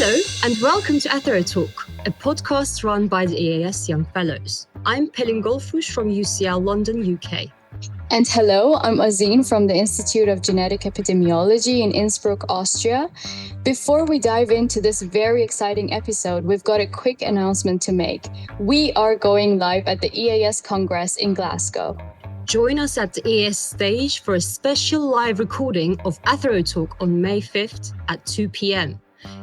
Hello and welcome to Atherosclerosis, a podcast run by the EAS Young Fellows. I'm Pelin Golforoush from UCL London, UK. And hello, I'm Azin from the Institute of Genetic Epidemiology in Innsbruck, Austria. Before we dive into this very exciting episode, we've got a quick announcement to make. We are going live at the EAS Congress in Glasgow. Join us at the EAS stage for a special live recording of Atherosclerosis on May 5th at 2 p.m.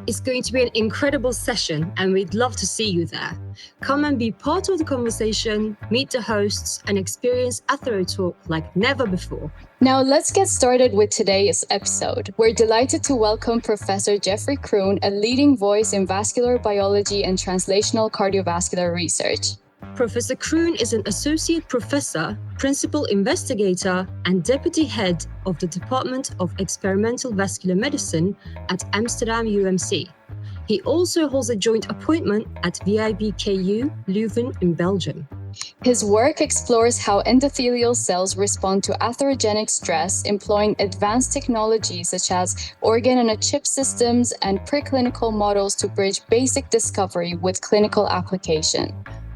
It's going to be an incredible session and we'd love to see you there. Come and be part of the conversation, meet the hosts and experience Atherosclerosis like never before. Now let's get started with today's episode. We're delighted to welcome Professor Jeffrey Kroon, a leading voice in vascular biology and translational cardiovascular research. Professor Kroon is an associate professor, principal investigator, and deputy head of the Department of Experimental Vascular Medicine at Amsterdam UMC. He also holds a joint appointment at VIBKU Leuven in Belgium. His work explores how endothelial cells respond to atherogenic stress, employing advanced technologies such as organ-on-a-chip systems and preclinical models to bridge basic discovery with clinical application.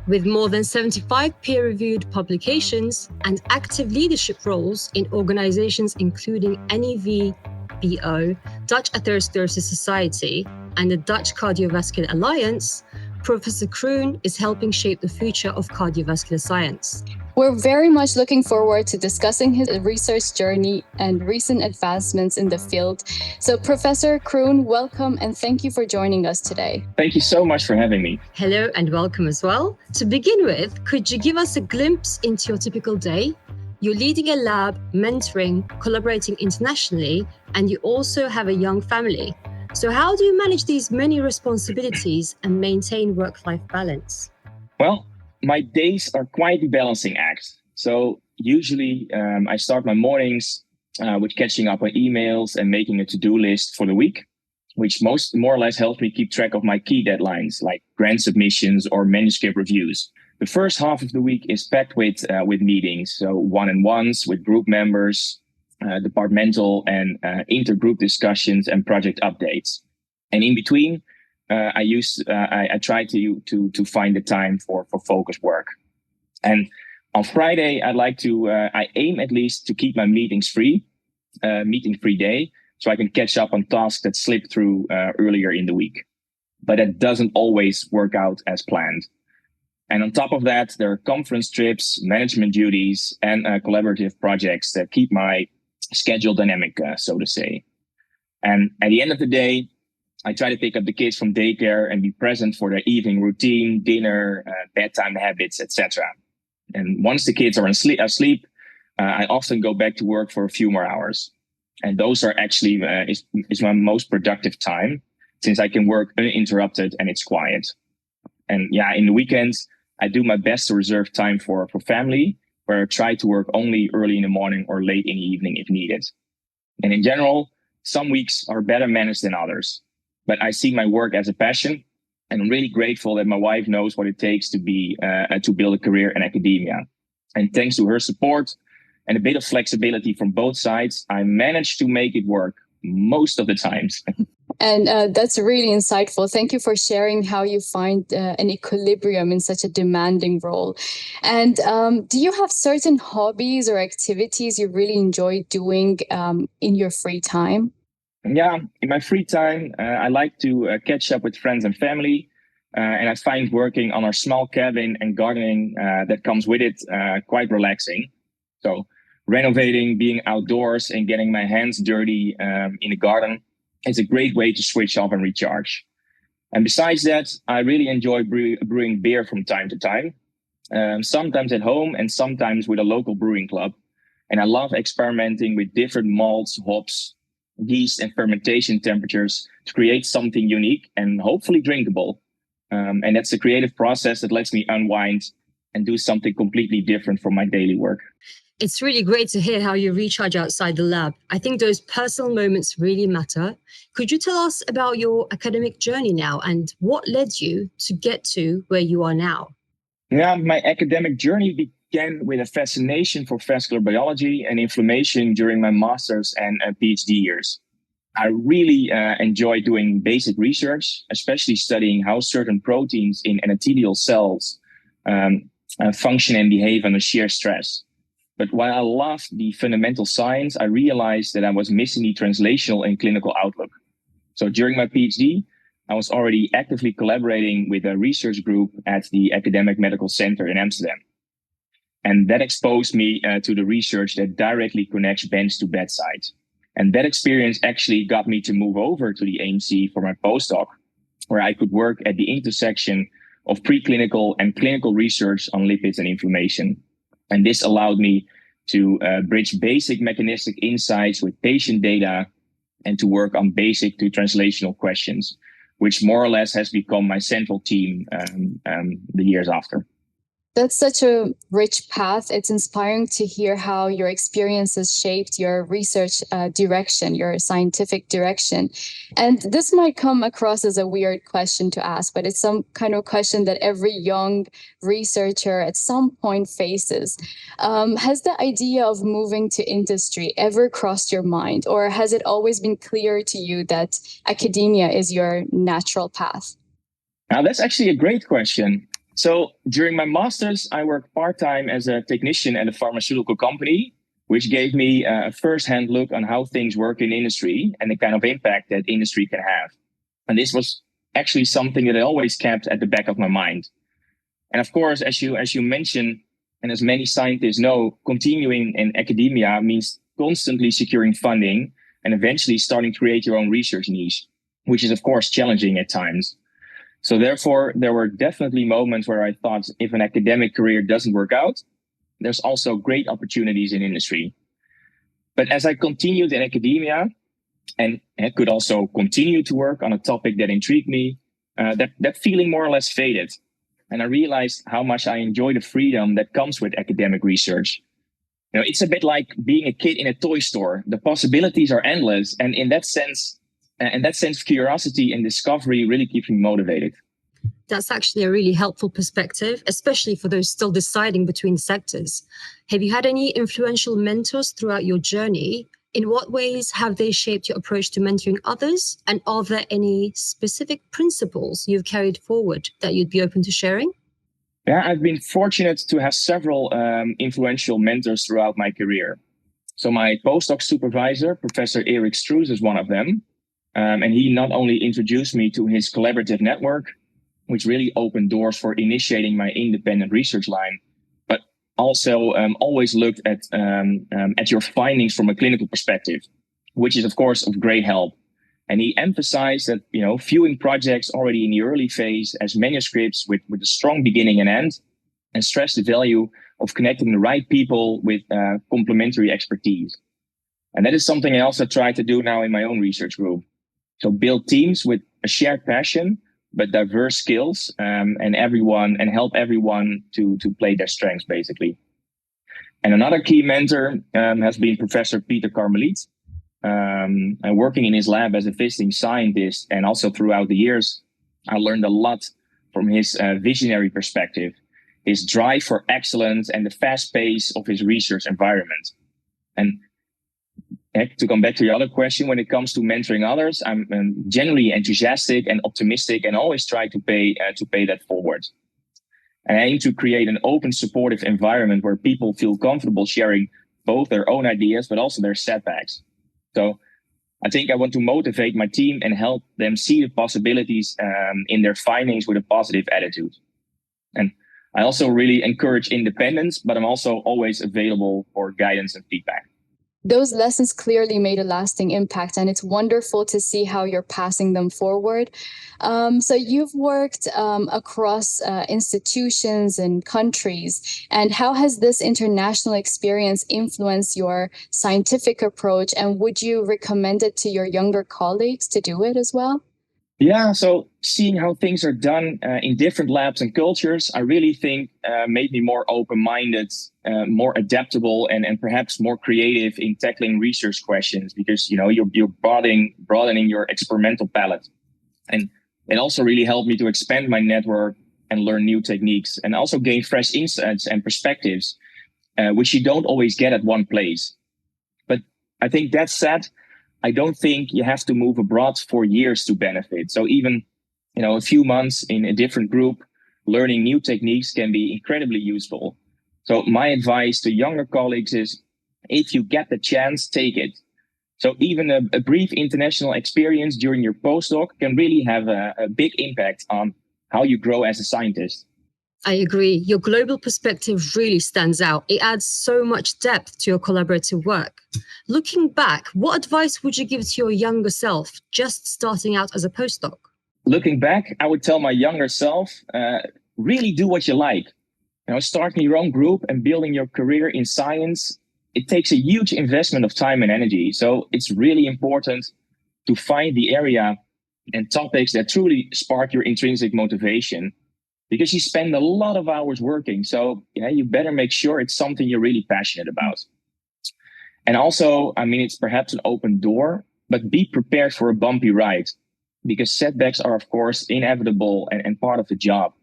With more than 75 peer-reviewed publications and active leadership roles in organizations including NEVBO, Dutch Atherosclerosis Society, and the Dutch Cardiovascular Alliance, Professor Kroon is helping shape the future of cardiovascular science. We're very much looking forward to discussing his research journey and recent advancements in the field. So, Professor Kroon, welcome and thank you for joining us today. Thank you so much for having me. Hello and welcome as well. To begin with, could you give us a glimpse into your typical day? You're leading a lab, mentoring, collaborating internationally, and you also have a young family. So how do you manage these many responsibilities and maintain work-life balance? Well, my days are quite a balancing act. So usually I start my mornings with catching up on emails and making a to-do list for the week, which more or less helps me keep track of my key deadlines like grant submissions or manuscript reviews. The first half of the week is packed with meetings, so one-on-ones with group members, departmental and intergroup discussions and project updates. And in between, I try to find the time for focused work. And on Friday, I aim at least to keep my meeting free day, so I can catch up on tasks that slipped through earlier in the week. But that doesn't always work out as planned. And on top of that, there are conference trips, management duties, and collaborative projects that keep my schedule dynamic, so to say. And at the end of the day, I try to pick up the kids from daycare and be present for their evening routine, dinner, bedtime habits, etc. And once the kids are asleep, I often go back to work for a few more hours. And those are actually is my most productive time, since I can work uninterrupted and it's quiet. And yeah, in the weekends, I do my best to reserve time for family, where I try to work only early in the morning or late in the evening if needed. And in general, some weeks are better managed than others. But I see my work as a passion, and I'm really grateful that my wife knows what it takes to build a career in academia. And thanks to her support and a bit of flexibility from both sides, I managed to make it work most of the times. And that's really insightful. Thank you for sharing how you find an equilibrium in such a demanding role. And do you have certain hobbies or activities you really enjoy doing in your free time? Yeah, in my free time, I like to catch up with friends and family. And I find working on our small cabin and gardening that comes with it quite relaxing. So renovating, being outdoors and getting my hands dirty in the garden is a great way to switch off and recharge. And besides that, I really enjoy brewing beer from time to time, sometimes at home and sometimes with a local brewing club. And I love experimenting with different malts, hops, yeast and fermentation temperatures to create something unique and hopefully drinkable. And that's a creative process that lets me unwind and do something completely different from my daily work. It's really great to hear how you recharge outside the lab. I think those personal moments really matter. Could you tell us about your academic journey now and what led you to get to where you are now? Yeah, my academic journey began with a fascination for vascular biology and inflammation during my master's and PhD years. I really enjoy doing basic research, especially studying how certain proteins in endothelial cells function and behave under shear stress. But while I loved the fundamental science, I realized that I was missing the translational and clinical outlook. So during my PhD, I was already actively collaborating with a research group at the Academic Medical Center in Amsterdam. And that exposed me to the research that directly connects bench to bedside. And that experience actually got me to move over to the AMC for my postdoc, where I could work at the intersection of preclinical and clinical research on lipids and inflammation. And this allowed me to bridge basic mechanistic insights with patient data and to work on basic to translational questions, which more or less has become my central theme the years after. That's such a rich path. It's inspiring to hear how your experiences shaped your research direction, your scientific direction. And this might come across as a weird question to ask, but it's some kind of question that every young researcher at some point faces. Has the idea of moving to industry ever crossed your mind, or has it always been clear to you that academia is your natural path? Now, that's actually a great question. So during my master's, I worked part-time as a technician at a pharmaceutical company, which gave me a first-hand look on how things work in industry and the kind of impact that industry can have. And this was actually something that I always kept at the back of my mind. And of course, as you mentioned, and as many scientists know, continuing in academia means constantly securing funding and eventually starting to create your own research niche, which is of course challenging at times. So therefore, there were definitely moments where I thought if an academic career doesn't work out, there's also great opportunities in industry. But as I continued in academia and could also continue to work on a topic that intrigued me, that feeling more or less faded. And I realized how much I enjoy the freedom that comes with academic research. You know, it's a bit like being a kid in a toy store. The possibilities are endless. And in that sense, curiosity and discovery really keeps me motivated. That's actually a really helpful perspective, especially for those still deciding between sectors. Have you had any influential mentors throughout your journey? In what ways have they shaped your approach to mentoring others? And are there any specific principles you've carried forward that you'd be open to sharing? Yeah, I've been fortunate to have several influential mentors throughout my career. So my postdoc supervisor, Professor Erik Stroes, is one of them. And he not only introduced me to his collaborative network, which really opened doors for initiating my independent research line, but also always looked at your findings from a clinical perspective, which is of course of great help. And he emphasized that, you know, viewing projects already in the early phase as manuscripts with a strong beginning and end, and stressed the value of connecting the right people with complementary expertise. And that is something I also try to do now in my own research group. So build teams with a shared passion, but diverse skills, and help everyone to play their strengths, basically. And another key mentor has been Professor Peter Carmelit. Working in his lab as a visiting scientist, and also throughout the years, I learned a lot from his visionary perspective, his drive for excellence, and the fast pace of his research environment. And to come back to your other question, when it comes to mentoring others, I'm generally enthusiastic and optimistic, and always try to pay that forward. And I aim to create an open, supportive environment where people feel comfortable sharing both their own ideas, but also their setbacks. So I think I want to motivate my team and help them see the possibilities in their findings with a positive attitude. And I also really encourage independence, but I'm also always available for guidance and feedback. Those lessons clearly made a lasting impact, and it's wonderful to see how you're passing them forward. So you've worked across institutions and countries, and how has this international experience influenced your scientific approach, and would you recommend it to your younger colleagues to do it as well? Yeah, so seeing how things are done in different labs and cultures, I really think made me more open-minded, more adaptable, and perhaps more creative in tackling research questions, because, you know, you're broadening your experimental palette. And it also really helped me to expand my network and learn new techniques, and also gain fresh insights and perspectives, which you don't always get at one place. But I think that said, I don't think you have to move abroad for years to benefit. So even, a few months in a different group, learning new techniques can be incredibly useful. So my advice to younger colleagues is, if you get the chance, take it. So even a brief international experience during your postdoc can really have a big impact on how you grow as a scientist. I agree. Your global perspective really stands out. It adds so much depth to your collaborative work. Looking back, what advice would you give to your younger self just starting out as a postdoc? Looking back, I would tell my younger self, really do what you like. Starting your own group and building your career in science, it takes a huge investment of time and energy. So it's really important to find the area and topics that truly spark your intrinsic motivation, because you spend a lot of hours working. So you better make sure it's something you're really passionate about. And also, it's perhaps an open door, but be prepared for a bumpy ride, because setbacks are, of course, inevitable and part of the job.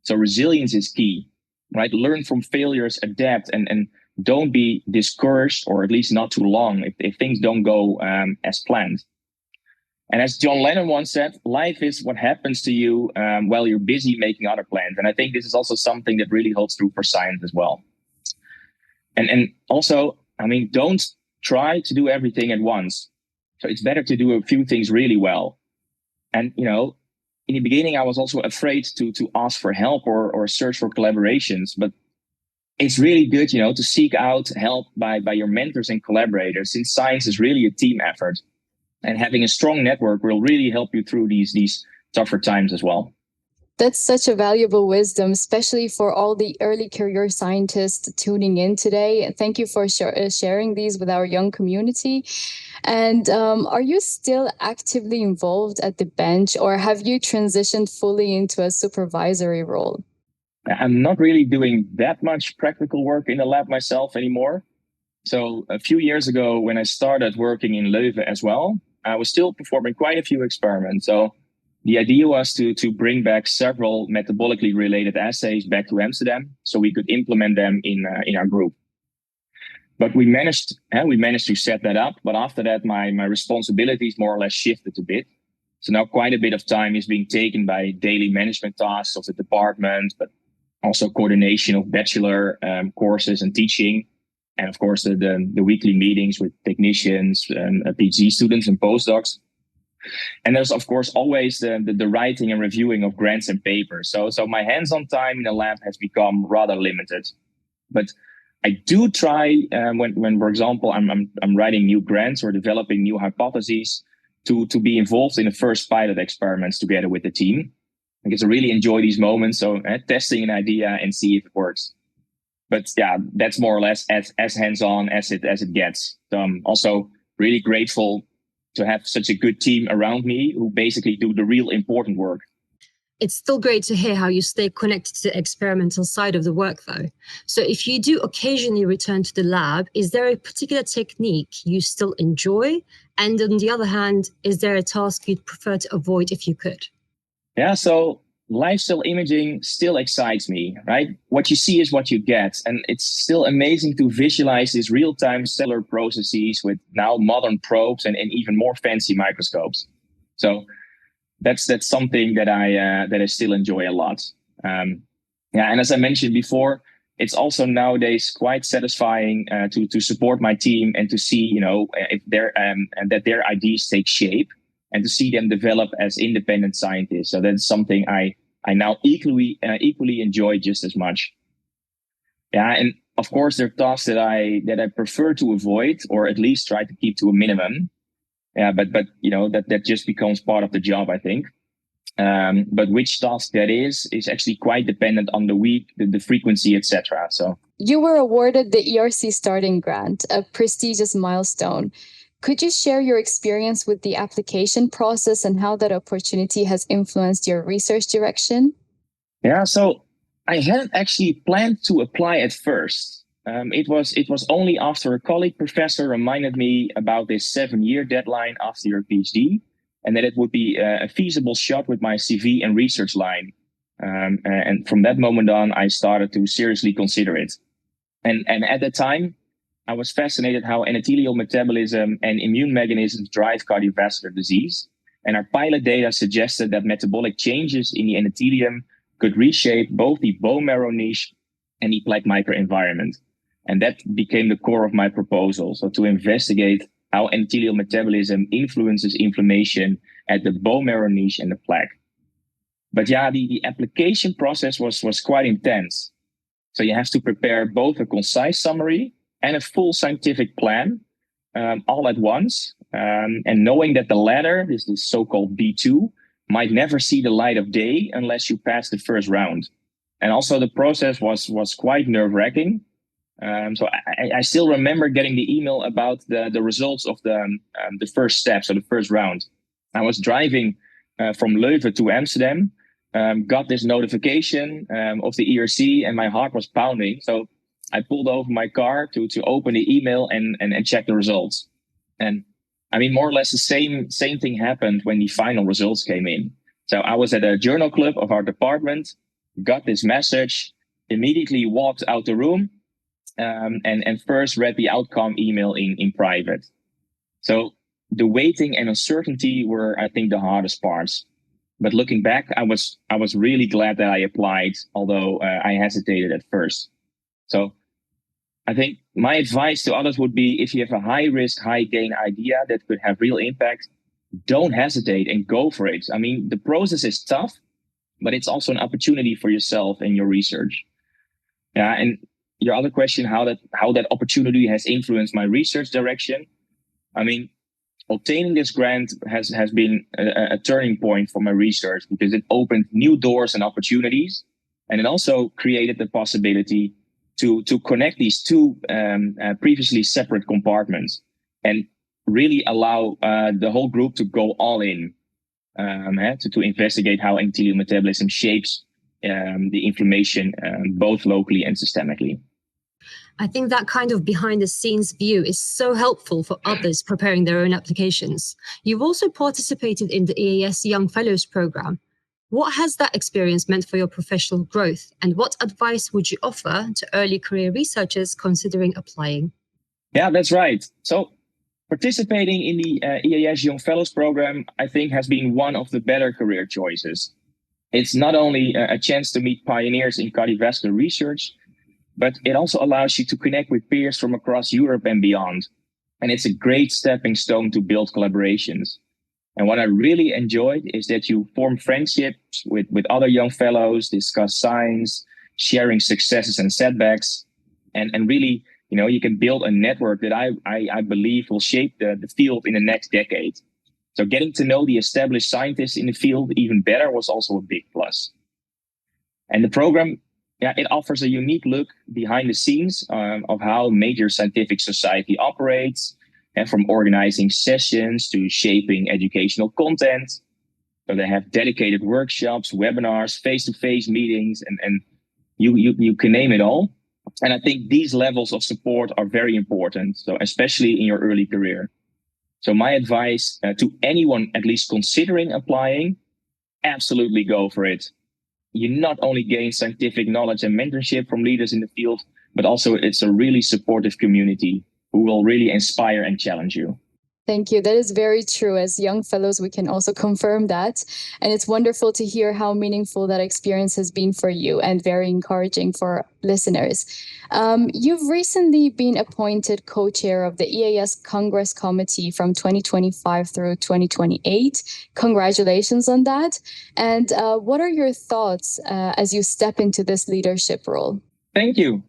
So resilience is key, right? Learn from failures, adapt, and don't be discouraged, or at least not too long, if things don't go as planned. And as John Lennon once said, life is what happens to you while you're busy making other plans. And I think this is also something that really holds true for science as well. And also, don't try to do everything at once. So it's better to do a few things really well. And, in the beginning, I was also afraid to ask for help or search for collaborations. But it's really good, to seek out help by your mentors and collaborators, since science is really a team effort. And having a strong network will really help you through these tougher times as well. That's such a valuable wisdom, especially for all the early career scientists tuning in today. Thank you for sharing these with our young community. And are you still actively involved at the bench, or have you transitioned fully into a supervisory role? I'm not really doing that much practical work in the lab myself anymore. So a few years ago, when I started working in Leuven as well, I was still performing quite a few experiments. So the idea was to bring back several metabolically related assays back to Amsterdam so we could implement them in our group. But we managed to set that up. But after that, my responsibilities more or less shifted a bit. So now quite a bit of time is being taken by daily management tasks of the department, but also coordination of bachelor courses and teaching. And of course, the weekly meetings with technicians and PhD students and postdocs. And there's, of course, always the writing and reviewing of grants and papers. So my hands-on time in the lab has become rather limited. But I do try when, for example, I'm writing new grants or developing new hypotheses to be involved in the first pilot experiments together with the team, because I really enjoy these moments. So testing an idea and see if it works. But yeah, that's more or less as hands-on as it gets. So I'm also really grateful to have such a good team around me who basically do the real important work. It's still great to hear how you stay connected to the experimental side of the work, though. So if you do occasionally return to the lab, is there a particular technique you still enjoy? And on the other hand, is there a task you'd prefer to avoid if you could? Yeah, so lifestyle imaging still excites me, right? What you see is what you get. And it's still amazing to visualize these real-time cellular processes with now modern probes and even more fancy microscopes. So that's something that I still enjoy a lot. And as I mentioned before, it's also nowadays quite satisfying to support my team and to see, if that their ideas take shape, and to see them develop as independent scientists. So that's something I now equally enjoy just as much. Yeah, and of course there are tasks that I prefer to avoid, or at least try to keep to a minimum. Yeah, but that just becomes part of the job, I think. But which task that is actually quite dependent on the week, the frequency, etc. So you were awarded the ERC Starting Grant, a prestigious milestone. Could you share your experience with the application process and how that opportunity has influenced your research direction? Yeah, so I hadn't actually planned to apply at first. It was only after a colleague professor reminded me about this 7-year deadline after your PhD, and that it would be a feasible shot with my CV and research line. And from that moment on, I started to seriously consider it. And at that time, I was fascinated how endothelial metabolism and immune mechanisms drive cardiovascular disease. And our pilot data suggested that metabolic changes in the endothelium could reshape both the bone marrow niche and the plaque microenvironment. And that became the core of my proposal. So to investigate how endothelial metabolism influences inflammation at the bone marrow niche and the plaque. But yeah, the application process was quite intense. So you have to prepare both a concise summary and a full scientific plan all at once. And knowing that the latter, this so-called B2, might never see the light of day unless you pass the first round. And also the process was quite nerve-wracking. So I still remember getting the email about the results of the first step, so the first round. I was driving from Leuven to Amsterdam, got this notification of the ERC, and my heart was pounding. So I pulled over my car to open the email and check the results. And I mean, more or less the same thing happened when the final results came in. So I was at a journal club of our department, got this message, immediately walked out the room, and first read the outcome email in private. So the waiting and uncertainty were, I think, the hardest parts. But looking back, I was really glad that I applied, although I hesitated at first. So I think my advice to others would be, if you have a high risk, high gain idea that could have real impact, don't hesitate and go for it. I mean, the process is tough, but it's also an opportunity for yourself and your research. Yeah, and your other question, how that opportunity has influenced my research direction. I mean, obtaining this grant has been a turning point for my research, because it opened new doors and opportunities, and it also created the possibility to connect these two previously separate compartments and really allow the whole group to go all in to investigate how endothelial metabolism shapes the inflammation both locally and systemically. I think that kind of behind the scenes view is so helpful for others preparing their own applications. You've also participated in the EAS Young Fellows program. What has that experience meant for your professional growth, and what advice would you offer to early career researchers considering applying? Yeah, that's right. So participating in the EAS Young Fellows program, I think, has been one of the better career choices. It's not only a chance to meet pioneers in cardiovascular research, but it also allows you to connect with peers from across Europe and beyond. And it's a great stepping stone to build collaborations. And what I really enjoyed is that you form friendships with other young fellows, discuss science, sharing successes and setbacks, and really, you can build a network that I believe will shape the field in the next decade. So getting to know the established scientists in the field even better was also a big plus. And the program, it offers a unique look behind the scenes of how major scientific society operates, and from organizing sessions to shaping educational content. So they have dedicated workshops, webinars, face-to-face meetings, and you can name it all. And I think these levels of support are very important, so especially in your early career. So my advice to anyone at least considering applying, absolutely go for it. You not only gain scientific knowledge and mentorship from leaders in the field, but also it's a really supportive community who will really inspire and challenge you. Thank you. That is very true. As young fellows, we can also confirm that. And it's wonderful to hear how meaningful that experience has been for you, and very encouraging for listeners. You've recently been appointed co-chair of the EAS Congress Committee from 2025 through 2028. Congratulations on that. And what are your thoughts as you step into this leadership role? Thank you.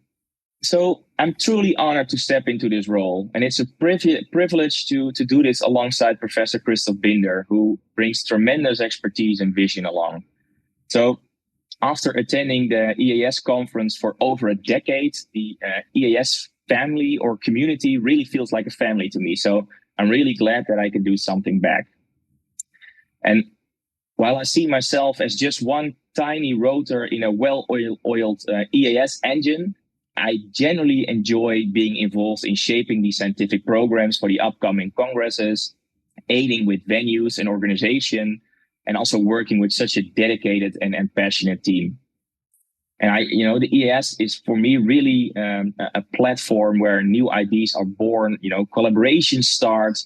So I'm truly honored to step into this role, and it's a privilege to do this alongside Professor Christoph Binder, who brings tremendous expertise and vision along. So after attending the EAS conference for over a decade, the EAS family or community really feels like a family to me. So I'm really glad that I can do something back. And while I see myself as just one tiny rotor in a well-oiled EAS engine, I generally enjoy being involved in shaping the scientific programs for the upcoming congresses, aiding with venues and organization, and also working with such a dedicated and passionate team. And the EAS is for me really a platform where new ideas are born, collaborations start,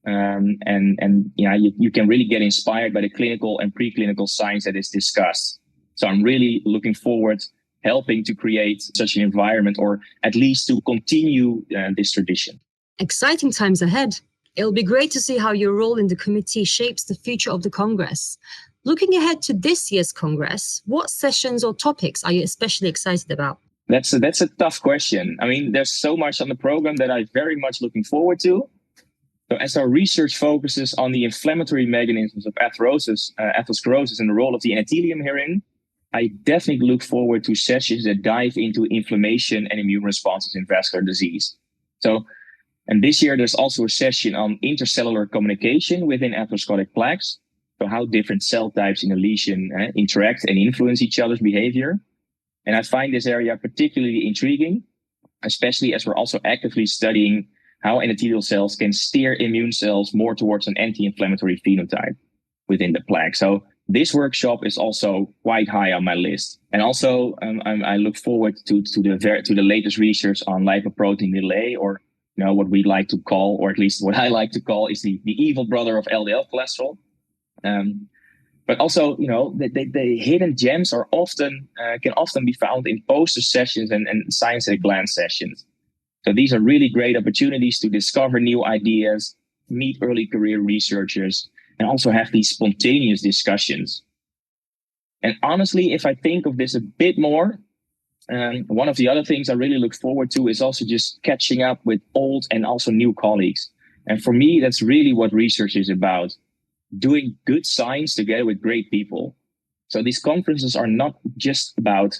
and you can really get inspired by the clinical and preclinical science that is discussed. So I'm really looking forward helping to create such an environment, or at least to continue this tradition. Exciting times ahead. It'll be great to see how your role in the committee shapes the future of the Congress. Looking ahead to this year's Congress, what sessions or topics are you especially excited about? That's a tough question. I mean, there's so much on the program that I'm very much looking forward to. So as our research focuses on the inflammatory mechanisms of atherosclerosis and the role of the endothelium herein, I definitely look forward to sessions that dive into inflammation and immune responses in vascular disease. And this year, there's also a session on intercellular communication within atherosclerotic plaques. So how different cell types in a lesion interact and influence each other's behavior. And I find this area particularly intriguing, especially as we're also actively studying how endothelial cells can steer immune cells more towards an anti-inflammatory phenotype within the plaque. So this workshop is also quite high on my list. And also, I look forward to the latest research on lipoprotein A, or what we like to call, or at least what I like to call, is the evil brother of LDL cholesterol. But also, the hidden gems are can often be found in poster sessions and science at a glance sessions. So these are really great opportunities to discover new ideas, meet early career researchers, and also have these spontaneous discussions. And honestly, if I think of this a bit more, one of the other things I really look forward to is also just catching up with old and also new colleagues. And for me, that's really what research is about. Doing good science together with great people. So these conferences are not just about,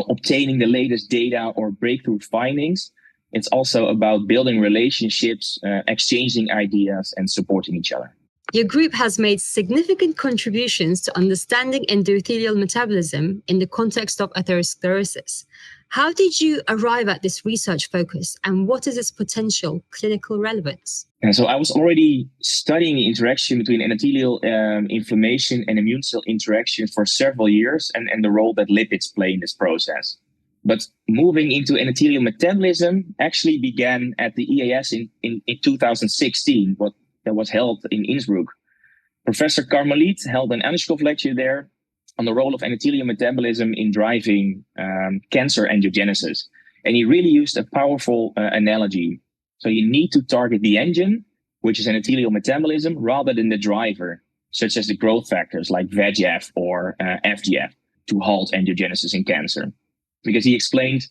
obtaining the latest data or breakthrough findings. It's also about building relationships, exchanging ideas, and supporting each other. Your group has made significant contributions to understanding endothelial metabolism in the context of atherosclerosis. How did you arrive at this research focus, and what is its potential clinical relevance? And so I was already studying the interaction between endothelial inflammation and immune cell interaction for several years, and the role that lipids play in this process. But moving into endothelial metabolism actually began at the EAS in 2016, that was held in Innsbruck. Professor Carmelit held an Anishkov lecture there on the role of endothelial metabolism in driving cancer angiogenesis. And he really used a powerful analogy. So you need to target the engine, which is endothelial metabolism, rather than the driver, such as the growth factors like VEGF or FGF, to halt angiogenesis in cancer. Because he explained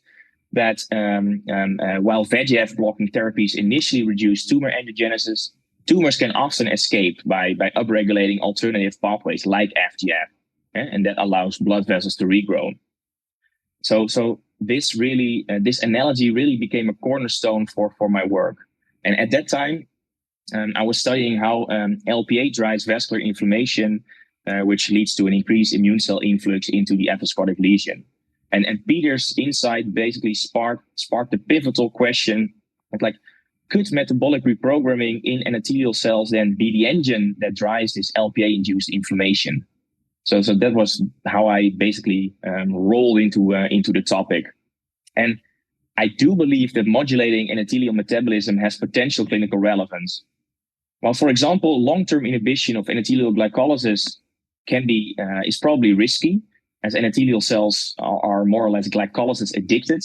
that while VEGF blocking therapies initially reduce tumor angiogenesis, tumors can often escape by upregulating alternative pathways like FGF, and that allows blood vessels to regrow. So this analogy really became a cornerstone for my work. And at that time, I was studying how LPA drives vascular inflammation, which leads to an increased immune cell influx into the atherosclerotic lesion. And Peter's insight basically sparked the pivotal question of could metabolic reprogramming in endothelial cells then be the engine that drives this LPA-induced inflammation? So that was how I basically rolled into the topic. And I do believe that modulating endothelial metabolism has potential clinical relevance. While, for example, long-term inhibition of endothelial glycolysis is probably risky, as endothelial cells are more or less glycolysis addicted.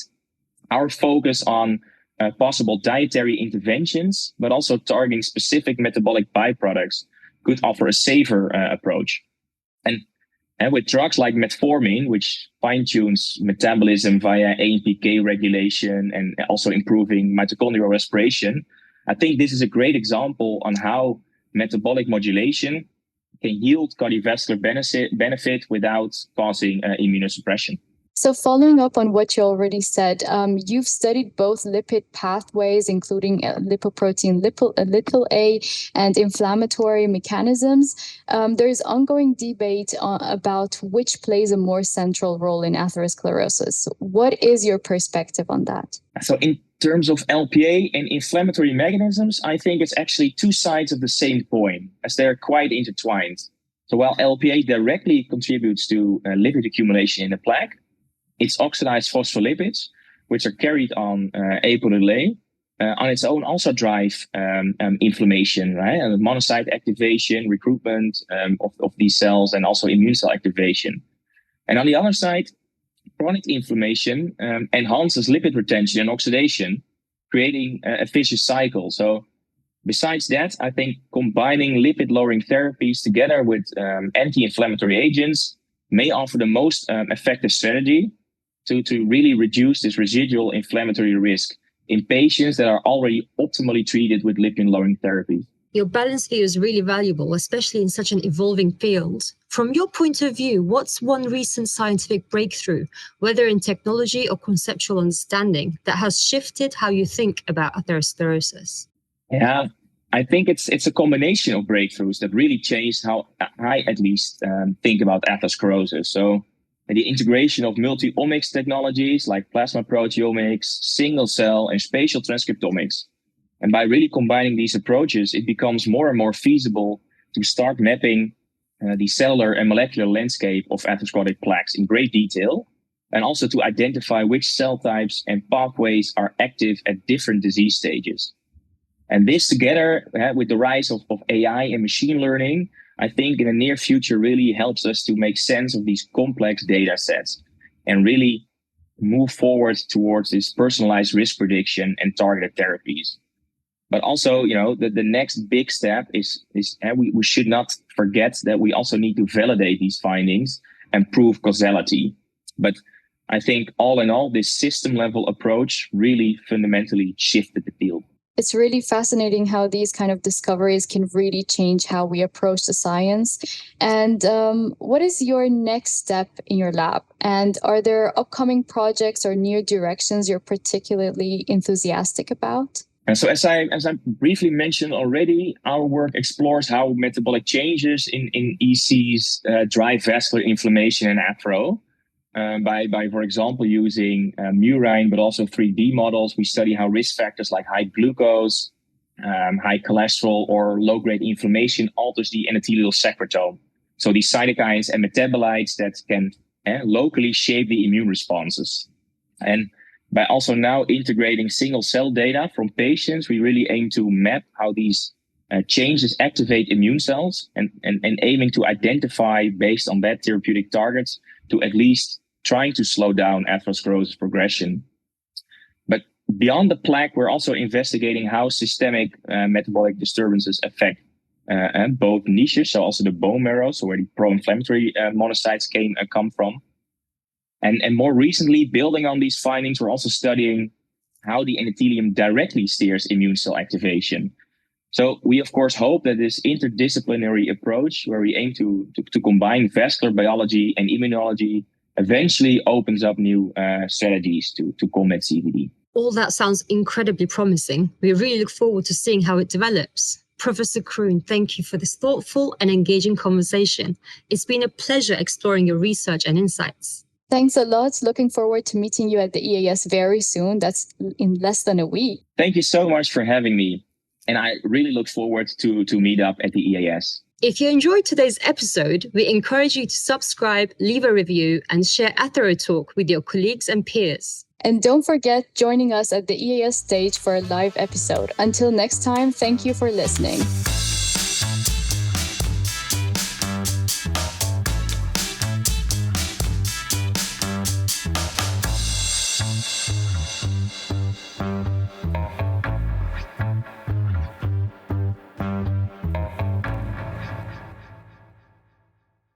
Our focus on possible dietary interventions, but also targeting specific metabolic byproducts, could offer a safer approach. And with drugs like metformin, which fine-tunes metabolism via AMPK regulation and also improving mitochondrial respiration, I think this is a great example on how metabolic modulation can yield cardiovascular benefit without causing immunosuppression. So following up on what you already said, you've studied both lipid pathways, including lipoprotein little a and inflammatory mechanisms. There's ongoing debate about which plays a more central role in atherosclerosis. What is your perspective on that? So in terms of LPA and inflammatory mechanisms, I think it's actually two sides of the same coin, as they're quite intertwined. So while LPA directly contributes to lipid accumulation in the plaque, It's oxidized phospholipids, which are carried on apolil-A, on its own also drive inflammation, right? And monocyte activation, recruitment of these cells, and also immune cell activation. And on the other side, chronic inflammation enhances lipid retention and oxidation, creating a vicious cycle. So besides that, I think combining lipid-lowering therapies together with anti-inflammatory agents may offer the most effective strategy to really reduce this residual inflammatory risk in patients that are already optimally treated with lipid-lowering therapy. Your balanced view is really valuable, especially in such an evolving field. From your point of view, what's one recent scientific breakthrough, whether in technology or conceptual understanding, that has shifted how you think about atherosclerosis? Yeah, I think it's a combination of breakthroughs that really changed how I at least think about atherosclerosis. So the integration of multi-omics technologies like plasma proteomics, single cell, and spatial transcriptomics. And by really combining these approaches, it becomes more and more feasible to start mapping the cellular and molecular landscape of atherosclerotic plaques in great detail, and also to identify which cell types and pathways are active at different disease stages. And this together with the rise of AI and machine learning, I think in the near future really helps us to make sense of these complex data sets and really move forward towards this personalized risk prediction and targeted therapies. But also, the next big step is we should not forget that we also need to validate these findings and prove causality. But I think all in all, this system level approach really fundamentally shifted the field. It's really fascinating how these kind of discoveries can really change how we approach the science. And what is your next step in your lab? And are there upcoming projects or new directions you're particularly enthusiastic about? And so as I briefly mentioned already, our work explores how metabolic changes in ECs drive vascular inflammation and athero. By, for example, using murine, but also 3D models, we study how risk factors like high glucose, high cholesterol, or low-grade inflammation alters the endothelial secretome. So these cytokines and metabolites that can locally shape the immune responses. And by also now integrating single-cell data from patients, we really aim to map how these changes activate immune cells and aiming to identify, based on that therapeutic targets, to at least trying to slow down atherosclerosis progression. But beyond the plaque, we're also investigating how systemic metabolic disturbances affect both niches, so also the bone marrow, so where the pro-inflammatory monocytes come from. And more recently, building on these findings, we're also studying how the endothelium directly steers immune cell activation. So we, of course, hope that this interdisciplinary approach, where we aim to combine vascular biology and immunology, eventually opens up new strategies to combat CVD. All that sounds incredibly promising. We really look forward to seeing how it develops. Professor Kroon, thank you for this thoughtful and engaging conversation. It's been a pleasure exploring your research and insights. Thanks a lot. Looking forward to meeting you at the EAS very soon. That's in less than a week. Thank you so much for having me. And I really look forward to meet up at the EAS. If you enjoyed today's episode, we encourage you to subscribe, leave a review, and share Athero Talk with your colleagues and peers. And don't forget joining us at the EAS stage for a live episode. Until next time, thank you for listening.